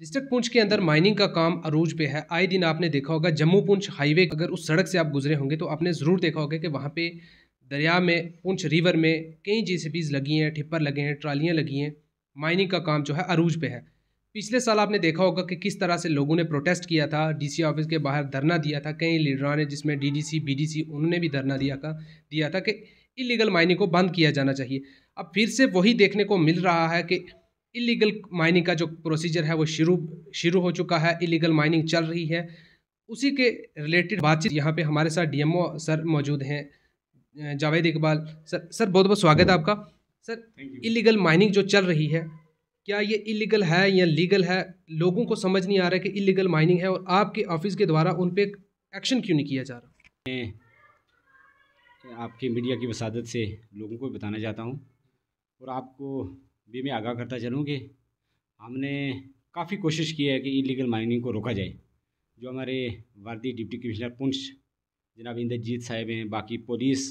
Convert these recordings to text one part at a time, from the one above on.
District Poonch के अंदर mining का काम अरूज पे है। आए दिन आपने देखा होगा जम्मू पुंछ हाईवे, अगर उस सड़क से आप गुजरे होंगे तो आपने ज़रूर देखा होगा कि वहाँ पे दरिया में, पुंछ रिवर में कई जेसीबीज लगी हैं, टिप्पर लगे हैं, ट्रालियाँ लगी हैं। माइनिंग का काम जो है अरूज पे है। पिछले साल आपने देखा होगा कि किस तरह से लोगों ने प्रोटेस्ट किया था, डीसी ऑफिस के बाहर धरना दिया था। कई लीडरान ने, जिसमें डीडीसी, बीडीसी, उन्होंने भी धरना दिया था कि इलीगल माइनिंग को बंद किया जाना चाहिए। अब फिर से वही देखने को मिल रहा है कि इलीगल माइनिंग का जो प्रोसीजर है वो शुरू हो चुका है, इलीगल माइनिंग चल रही है। उसी के रिलेटेड बातचीत यहाँ पे हमारे साथ डीएमओ सर मौजूद हैं, जावेद इकबाल सर। सर बहुत बहुत स्वागत है आपका। सर, इलीगल माइनिंग जो चल रही है, क्या ये इलीगल है या लीगल है? लोगों को समझ नहीं आ रहा है कि इलीगल माइनिंग है और आपके ऑफिस के द्वारा उन पर एक्शन क्यों नहीं किया जा रहा? आपकी मीडिया की वसादत से लोगों को बताना चाहता हूँ और आपको भी मैं आगाह करता चलूँ कि हमने काफ़ी कोशिश की है कि इलीगल माइनिंग को रोका जाए। जो हमारे वर्दी डिप्टी कमिश्नर पुंछ जनाब इंद्रजीत साहब हैं, बाकी पुलिस,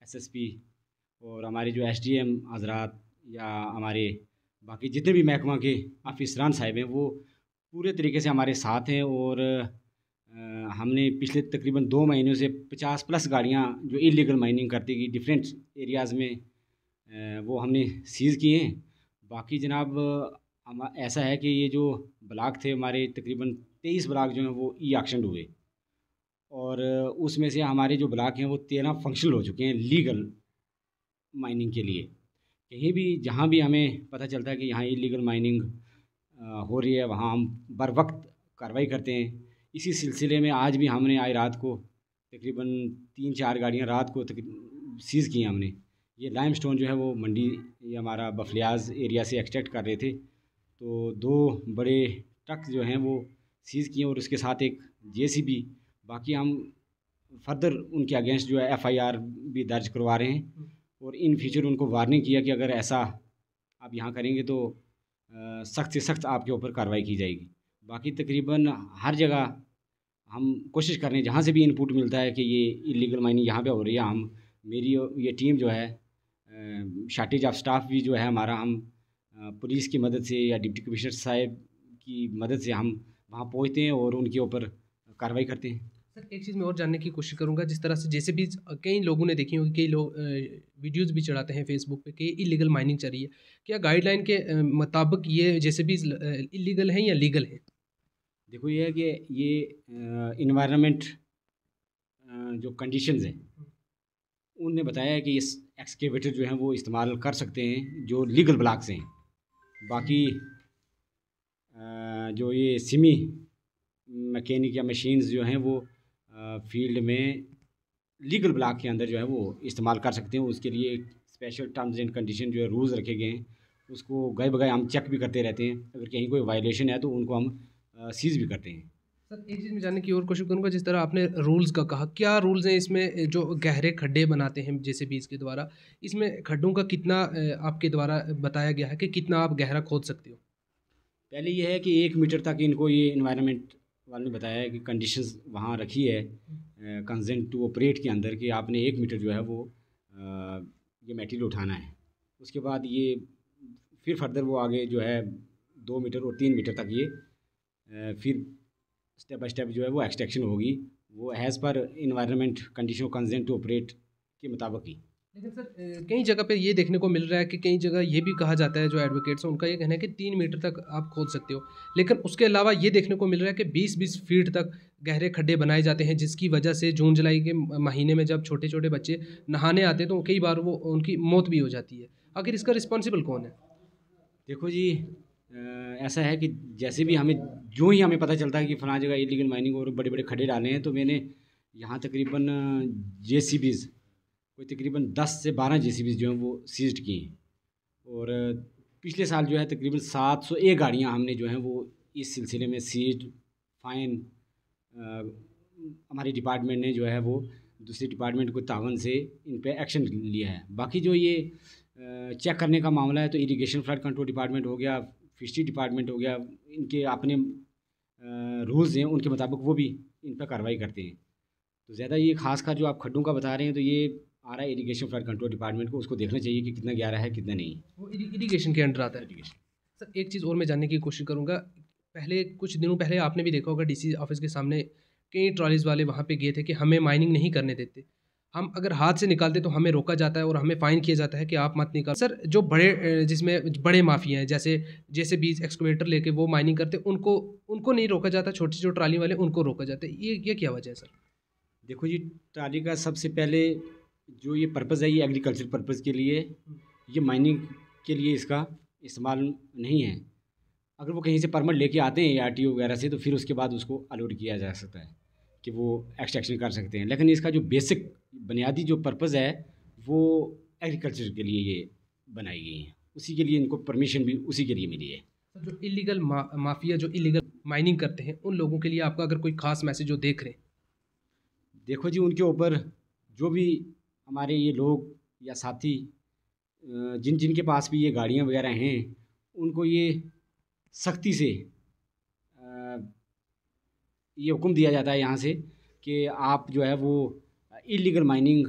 एसएसपी और हमारे जो एसडीएम हजरात या हमारे बाकी जितने भी महकमा के ऑफिसरान साहब हैं, वो पूरे तरीके से हमारे साथ हैं। और हमने पिछले तकरीबन 2 महीनों से 50+ गाड़ियाँ जो इलीगल माइनिंग करती थी डिफरेंट एरियाज़ में, वो हमने सीज़ किए हैं। बाकी जनाब हम ऐसा है कि ये जो ब्लॉक थे हमारे, तकरीबन 23 ब्लॉक जो हैं वो ई ऑक्शन हुए और उसमें से हमारे जो ब्लॉक हैं वो 13 फंक्शनल हो चुके हैं लीगल माइनिंग के लिए। कहीं भी जहाँ भी हमें पता चलता है कि यहाँ इलीगल माइनिंग हो रही है, वहाँ हम बर वक्त कार्रवाई करते हैं। इसी सिलसिले में आज भी हमने आज रात को तकरीबन 3-4 गाड़ियाँ रात को सीज़ की हैं हमने। ये लाइमस्टोन जो है वो मंडी, ये हमारा बफलियाज एरिया से एक्सट्रैक्ट कर रहे थे, तो 2 बड़े ट्रक जो हैं वो सीज़ किए और उसके साथ एक जेसीबी। बाकी हम फर्दर उनके अगेंस्ट जो है एफआईआर भी दर्ज करवा रहे हैं और इन फ्यूचर उनको वार्निंग किया कि अगर ऐसा आप यहाँ करेंगे तो सख्त से सख्त आपके ऊपर कार्रवाई की जाएगी। बाकी तकरीबन हर जगह हम कोशिश कर रहे हैं, जहाँ से भी इनपुट मिलता है कि ये इलीगल माइनिंग यहाँ पे हो रही है, हम मेरी ये टीम जो है, शार्टेज ऑफ स्टाफ भी जो है हमारा, हम पुलिस की मदद से या डिप्टी कमिश्नर साहब की मदद से हम वहाँ पहुँचते हैं और उनके ऊपर कार्रवाई करते हैं। सर, एक चीज़ मैं और जानने की कोशिश करूँगा। जिस तरह से जैसे भी कई लोगों ने देखी होगी, कई लोग वीडियोज़ भी चढ़ाते हैं फेसबुक पे कि इलीगल माइनिंग चल रही है। क्या गाइडलाइन के मुताबिक ये जैसे भी इलीगल है या लीगल है? देखो ये है कि ये इन्वायरमेंट जो कंडीशंस हैं उनने बताया है कि इस एक्सकेवेटर जो हैं वो इस्तेमाल कर सकते हैं जो लीगल ब्लॉक्स हैं। बाकी जो ये सिमी मैकेनिक या मशीन्स जो हैं वो फील्ड में लीगल ब्लॉक के अंदर जो है वो इस्तेमाल कर सकते हैं। उसके लिए स्पेशल टर्म्स एंड कंडीशन जो है रूल्स रखे गए हैं, उसको गए बगए हम चेक भी करते रहते हैं। अगर कहीं कोई वायलेशन है तो उनको हम सीज़ भी करते हैं। सर, एक चीज़ मैं जानने की और कोशिश करूँगा। जिस तरह आपने रूल्स का कहा, क्या रूल्स हैं इसमें? जो गहरे खड्डे बनाते हैं जैसे बीज के द्वारा, इसमें खड्डों का कितना आपके द्वारा बताया गया है कि कितना आप गहरा खोद सकते हो? पहले ये है कि 1 मीटर तक इनको ये इन्वायरमेंट वाले ने बताया है कि कंडीशंस वहाँ रखी है कंसेंट टू ऑपरेट के अंदर कि आपने 1 मीटर जो है वो ये मटेरियल उठाना है। उसके बाद ये फिर फर्दर वो आगे जो है 2 मीटर और 3 मीटर तक ये फिर स्टेप बाय स्टेप जो है वो एक्सट्रैक्शन होगी, वो as per environment condition consent to operate के मुताबिक ही। लेकिन सर, कई जगह पे ये देखने को मिल रहा है कि कई जगह ये भी कहा जाता है, जो एडवोकेट्स हैं उनका ये कहना है कि 3 मीटर तक आप खोद सकते हो। लेकिन उसके अलावा ये देखने को मिल रहा है कि 20-20 फीट तक गहरे खड्डे बनाए जाते हैं, जिसकी वजह से जून जुलाई के महीने में जब छोटे छोटे बच्चे नहाने आते हैं तो कई बार वो उनकी मौत भी हो जाती है। आखिर इसका रिस्पॉन्सिबल कौन है? देखो जी, ऐसा है कि जैसे भी हमें जो ही हमें पता चलता है कि फ़लाँ जगह इलीगल माइनिंग और बड़े बड़े खड्डे डाले हैं, तो मैंने यहाँ तकरीबन जेसीबीज़ कोई तकरीबन 10 से 12 जेसीबीज़ जो हैं वो सीज्ड की हैं। और पिछले साल जो है तकरीबन 701 गाड़ियाँ हमने जो हैं वो इस सिलसिले में सीज्ड, फाइन हमारे डिपार्टमेंट ने जो है वो दूसरे डिपार्टमेंट को तावन से इन पे एक्शन लिया है। बाकी जो ये चेक करने का मामला है तो इरिगेशन फ्लड कंट्रोल डिपार्टमेंट हो गया, फिशरी डिपार्टमेंट हो गया, इनके अपने रूल्स हैं, उनके मुताबिक वो भी इन पर कार्रवाई करते हैं। तो ज़्यादा ये खास कर जो आप खड्डों का बता रहे हैं तो ये आ रहा है इरिगेशन फ्लड कंट्रोल डिपार्टमेंट को, उसको देखना चाहिए कि कितना गहरा है कितना नहीं। वो इरिगेशन के अंडर आता है। इरिगेशन। सर, एक चीज़ और मैं जानने की कोशिश करूँगा। पहले कुछ दिनों पहले आपने भी देखा होगा डीसी ऑफिस के सामने कई ट्रॉलीज वाले वहाँ पे गए थे कि हमें माइनिंग नहीं करने देते। हम अगर हाथ से निकालते तो हमें रोका जाता है और हमें फ़ाइन किया जाता है कि आप मत निकाल। सर जो बड़े जिसमें बड़े माफिया हैं जैसे जैसे बीज एक्सकवेटर लेके वो माइनिंग करते उनको उनको नहीं रोका जाता, छोटी जो ट्राली वाले उनको रोका जाता है। ये क्या वजह है सर? देखो जी, ट्राली का सबसे पहले जो ये पर्पज़ है ये एग्रीकल्चर पर्पज़ के लिए, ये माइनिंग के लिए इसका इस्तेमाल नहीं है। अगर वो कहीं से परमिट लेके आते हैं आरटीओ वगैरह से, तो फिर उसके बाद उसको अलॉट किया जा सकता है कि वो एक्सट्रैक्शन कर सकते हैं। लेकिन इसका जो बेसिक बुनियादी जो पर्पज़ है वो एग्रीकल्चर के लिए ये बनाई गई है, उसी के लिए इनको परमिशन भी उसी के लिए मिली है। सर जो इलीगल माफिया जो इलीगल माइनिंग करते हैं उन लोगों के लिए आपका अगर कोई खास मैसेज जो देख रहे हैं? देखो जी, उनके ऊपर जो भी हमारे ये लोग या साथी जिन जिन के पास भी ये गाड़ियाँ वगैरह हैं, उनको ये सख्ती से ये हुक्म दिया जाता है यहाँ से कि आप जो है वो इलीगल माइनिंग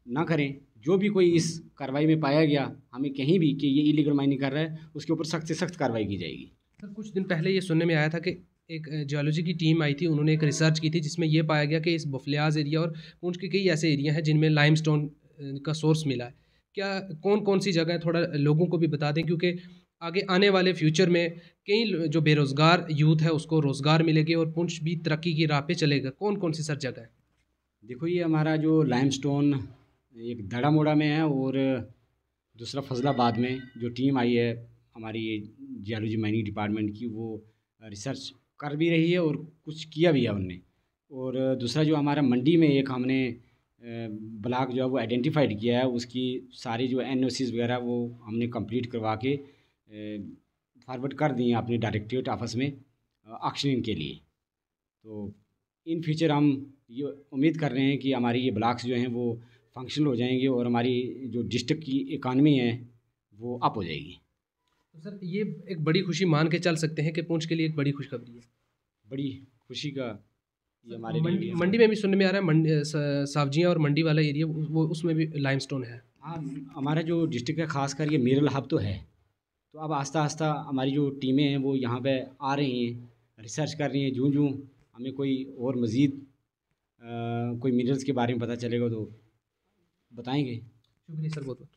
ना करें। जो भी कोई इस कार्रवाई में पाया गया, हमें कहीं भी कि ये इलीगल माइनिंग कर रहा है, उसके ऊपर सख्त से सख्त कार्रवाई की जाएगी। सर कुछ दिन पहले ये सुनने में आया था कि एक जियोलॉजी की टीम आई थी, उन्होंने एक रिसर्च की थी जिसमें ये पाया गया कि इस बुफलियाज एरिया और पुंछ के कई ऐसे एरिया हैं जिनमें लाइमस्टोन का सोर्स मिला है। क्या कौन कौन सी जगह है, थोड़ा लोगों को भी बता दें, क्योंकि आगे आने वाले फ्यूचर में कई जो बेरोज़गार यूथ है उसको रोज़गार मिलेगी और पुंछ भी तरक्की की राह पे चलेगा। कौन कौन सी सर जगह है? देखो, ये हमारा जो लाइमस्टोन एक दड़ा मोड़ा में है, और दूसरा फजलाबाद में जो टीम आई है हमारी जियोलॉजी माइनिंग डिपार्टमेंट की, वो रिसर्च कर भी रही है और कुछ किया भी है उनने। और दूसरा जो हमारा मंडी में एक हमने ब्लॉक जो है वो आइडेंटिफाइड किया है, उसकी सारी जो एनओसीज वगैरह वो हमने कंप्लीट करवा के फॉरवर्ड कर दी हैं अपने डायरेक्टरेट ऑफिस में ऑक्शनिंग के लिए। तो इन फ्यूचर हम ये उम्मीद कर रहे हैं कि हमारी ये ब्लॉक्स जो हैं वो फंक्शनल हो जाएंगे और हमारी जो डिस्ट्रिक्ट की इकानमी है वो अप हो जाएगी। तो सर ये एक बड़ी खुशी मान के चल सकते हैं कि पुंछ के लिए एक बड़ी खुशखबरी है। बड़ी खुशी का ये हमारे मंडी लिए। मंडी में भी सुनने में आ रहा है, मंडी सब्जियाँ और मंडी वाला एरिया वो उसमें भी लाइमस्टोन है। हाँ, हमारा जो डिस्ट्रिक्ट है खासकर ये मिरल हब तो है। तो अब आस्ता आस्ता हमारी जो टीमें हैं वो यहाँ पे आ रही हैं, रिसर्च कर रही हैं। जूँ जूँ हमें कोई और मज़ीद कोई मिनरल्स के बारे में पता चलेगा तो बताएंगे। शुक्रिया सर बहुत बहुत।